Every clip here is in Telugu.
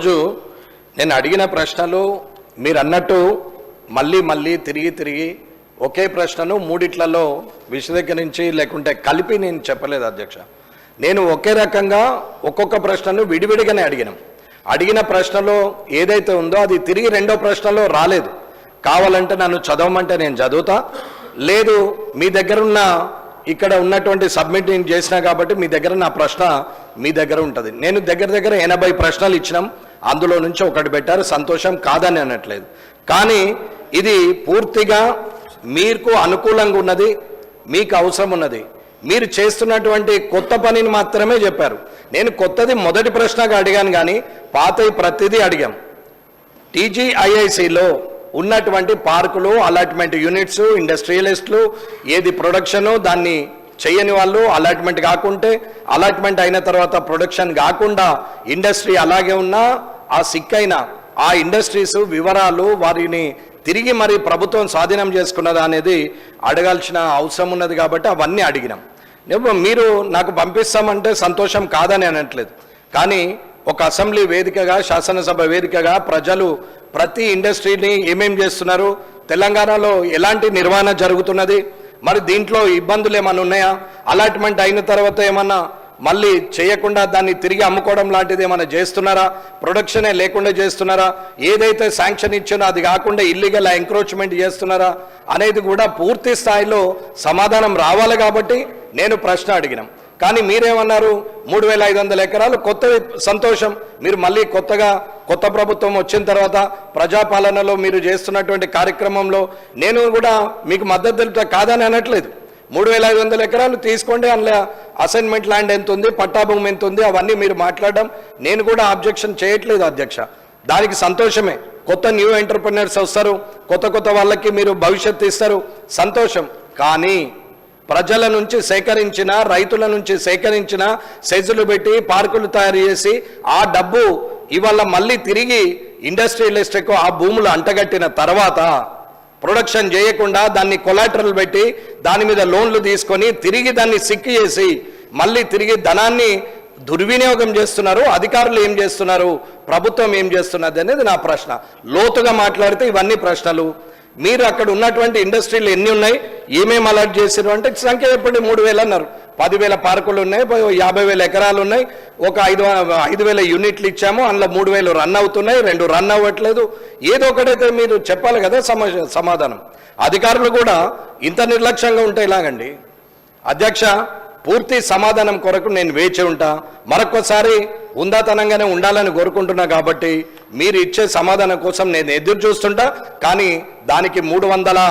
ఈరోజు నేను అడిగిన ప్రశ్నలు మీరు అన్నట్టు మళ్ళీ తిరిగి ఒకే ప్రశ్నను మూడిట్లలో విశదీకరించి లేకుంటే కలిపి నేను చెప్పలేదు అధ్యక్ష. నేను ఒకే రకంగా ఒక్కొక్క ప్రశ్నను విడివిడిగానే అడిగిన ప్రశ్నలో ఏదైతే ఉందో అది తిరిగి రెండో ప్రశ్నలో రాలేదు. కావాలంటే నన్ను చదవమంటే నేను చదువుతా, లేదు మీ దగ్గర ఉన్న ఇక్కడ ఉన్నటువంటి సబ్మిట్ నేను చేసినా కాబట్టి మీ దగ్గర నా ప్రశ్న మీ దగ్గర ఉంటుంది. నేను దగ్గర 80 ప్రశ్నలు ఇచ్చినాం, అందులో నుంచి ఒకటి పెట్టారు, సంతోషం, కాదని అనట్లేదు. కానీ ఇది పూర్తిగా మీకు అనుకూలంగా ఉన్నది, మీకు అవసరం ఉన్నది, మీరు చేస్తున్నటువంటి కొత్త పనిని మాత్రమే చెప్పారు. నేను కొత్తది మొదటి ప్రశ్నగా అడిగాను, కానీ పాతవి ప్రతిదీ అడిగాం. టీజీఐఐసిలో ఉన్నటువంటి పార్కులు, అలాట్మెంట్ యూనిట్స్, ఇండస్ట్రియలిస్టులు, ఏది ప్రొడక్షను దాన్ని చేయని వాళ్ళు, అలాట్మెంట్ కాకుంటే అలాట్మెంట్ అయిన తర్వాత ప్రొడక్షన్ కాకుండా ఇండస్ట్రీ అలాగే ఉన్నా ఆ సిక్కైన ఆ ఇండస్ట్రీస్ వివరాలు వారిని తిరిగి మరి ప్రభుత్వం స్వాధీనం చేసుకున్నదా అనేది అడగాల్సిన అవసరం ఉన్నది. కాబట్టి అవన్నీ అడిగినాం. మీరు నాకు పంపిస్తామంటే సంతోషం, కాదని అనట్లేదు. కానీ ఒక అసెంబ్లీ వేదికగా, శాసనసభ వేదికగా ప్రజలు ప్రతి ఇండస్ట్రీని ఏమేం చేస్తున్నారు, తెలంగాణలో ఎలాంటి నిర్వహణ జరుగుతున్నది, మరి దీంట్లో ఇబ్బందులు ఏమైనా ఉన్నాయా, అలాట్మెంట్ అయిన తర్వాత ఏమన్నా మళ్ళీ చేయకుండా దాన్ని తిరిగి అమ్ముకోవడం లాంటిది ఏమైనా చేస్తున్నారా, ప్రొడక్షనే లేకుండా చేస్తున్నారా, ఏదైతే శాంక్షన్ ఇచ్చినో అది కాకుండా ఇల్లీగల్ ఎంక్రోచ్మెంట్ చేస్తున్నారా అనేది కూడా పూర్తి స్థాయిలో సమాధానం రావాలి. కాబట్టి నేను ప్రశ్న అడిగినాం. కానీ మీరేమన్నారు, 3500 ఎకరాలు కొత్త, సంతోషం, మీరు మళ్ళీ కొత్త ప్రభుత్వం వచ్చిన తర్వాత ప్రజాపాలనలో మీరు చేస్తున్నటువంటి కార్యక్రమంలో నేను కూడా మీకు మద్దతు తెలుపుతా, కాదని అనట్లేదు. 3500 ఎకరాలు తీసుకోండి, అందులో అసైన్మెంట్ ల్యాండ్ ఎంత ఉంది, పట్టాభూమి ఎంత ఉంది, అవన్నీ మీరు మాట్లాడడం నేను కూడా ఆబ్జెక్షన్ చేయట్లేదు అధ్యక్ష. దానికి సంతోషమే. కొత్త న్యూ ఎంటర్‌ప్రెన్యూర్స్ వస్తారు, కొత్త వాళ్ళకి మీరు భవిష్యత్తు ఇస్తారు, సంతోషం. కానీ ప్రజల నుంచి సేకరించిన, రైతుల నుంచి సేకరించిన సెజులు పెట్టి పార్కులు తయారు చేసి ఆ డబ్బు ఇవాళ మళ్ళీ తిరిగి ఇండస్ట్రియలిస్ట్కు ఆ భూములు అంటగట్టిన తర్వాత ప్రొడక్షన్ చేయకుండా దాన్ని కొలాటరల్ పెట్టి దాని మీద లోన్లు తీసుకొని తిరిగి దాన్ని సిక్కు చేసి మళ్ళీ తిరిగి ధనాన్ని దుర్వినియోగం చేస్తున్నారు. అధికారులు ఏం చేస్తున్నారు, ప్రభుత్వం ఏం చేస్తున్నది అనేది నా ప్రశ్న. లోతుగా మాట్లాడితే ఇవన్నీ ప్రశ్నలు. మీరు అక్కడ ఉన్నటువంటి ఇండస్ట్రీలు ఎన్ని ఉన్నాయి, ఏమేమి అలర్ట్ చేశారు అంటే సంఖ్య చెప్పండి. 3000 అన్నారు, 10,000 పార్కులు ఉన్నాయి, 50,000 ఎకరాలు ఉన్నాయి, ఒక 5,000 యూనిట్లు ఇచ్చాము, అందులో 3,000 రన్ అవుతున్నాయి, 2 రన్ అవ్వట్లేదు. ఏదో ఒకటైతే మీరు చెప్పాలి కదా సమాధానం. అధికారులు కూడా ఇంత నిర్లక్ష్యంగా ఉంటే ఇలాగండి అధ్యక్ష. పూర్తి సమాధానం కొరకు నేను వేచి ఉంటా. మరొకసారి ఉందాతనంగానే ఉండాలని కోరుకుంటున్నా. కాబట్టి మీరు ఇచ్చే సమాధానం కోసం నేను ఎదురు చూస్తుంటా. కానీ దానికి 300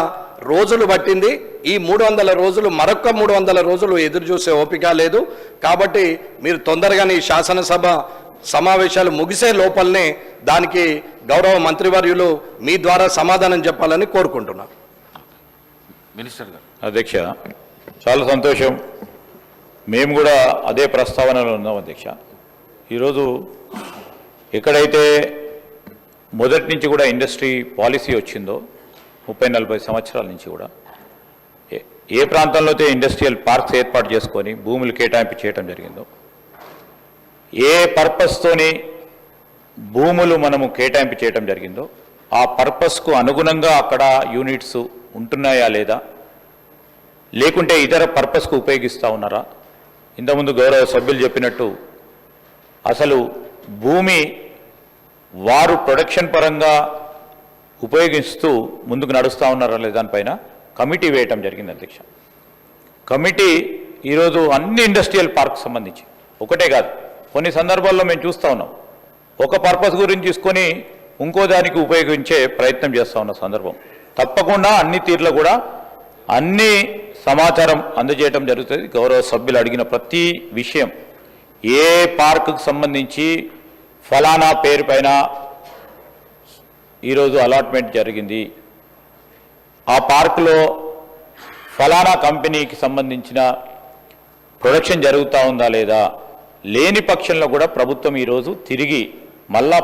రోజులు పట్టింది. ఈ 300 రోజులు మరొక 300 రోజులు ఎదురు చూసే ఓపిక లేదు. కాబట్టి మీరు తొందరగానే ఈ శాసనసభ సమావేశాలు ముగిసే లోపలనే దానికి గౌరవ మంత్రివర్యులు మీ ద్వారా సమాధానం చెప్పాలని కోరుకుంటున్నా. మినిస్టర్ గారు. అధ్యక్ష, చాలా సంతోషం. మేము కూడా అదే ప్రస్తావనలో ఉన్నాం అధ్యక్ష. ఈరోజు ఎక్కడైతే మొదటి నుంచి కూడా ఇండస్ట్రీ పాలసీ వచ్చిందో 30-40 సంవత్సరాల నుంచి కూడా ఏ ప్రాంతంలో అయితే ఇండస్ట్రియల్ పార్క్స్ ఏర్పాటు చేసుకొని భూములు కేటాయింపు చేయడం జరిగిందో, ఏ పర్పస్తోని భూములు మనము కేటాయింపు చేయడం జరిగిందో ఆ పర్పస్కు అనుగుణంగా అక్కడ యూనిట్స్ ఉంటున్నాయా లేదా, లేకుంటే ఇతర పర్పస్కు ఉపయోగిస్తూ ఉన్నారా. ఇంతకుముందు గౌరవ సభ్యులు చెప్పినట్టు అసలు భూమి వారు ప్రొడక్షన్ పరంగా ఉపయోగిస్తూ ముందుకు నడుస్తూ ఉన్నారా లేదా దానిపైన కమిటీ వేయటం జరిగింది అధ్యక్ష. కమిటీ ఈరోజు అన్ని ఇండస్ట్రియల్ పార్క్ సంబంధించి ఒకటే కాదు, కొన్ని సందర్భాల్లో మేము చూస్తూ ఉన్నాం ఒక పర్పస్ గురించి తీసుకొని ఇంకో దానికి ఉపయోగించే ప్రయత్నం చేస్తూ ఉన్న సందర్భం. తప్పకుండా అన్ని తీర్లు కూడా అన్ని సమాచారం అందజేయటం జరుగుతుంది. గౌరవ సభ్యులు అడిగిన ప్రతి విషయం, ఏ పార్కుకు సంబంధించి ఫలానా పేరు పైన ఈరోజు అలాట్మెంట్ జరిగింది, ఆ పార్కులో ఫలానా కంపెనీకి సంబంధించిన ప్రొడక్షన్ జరుగుతూ ఉందా లేదా, లేని పక్షంలో కూడా ప్రభుత్వం ఈరోజు తిరిగి మళ్ళా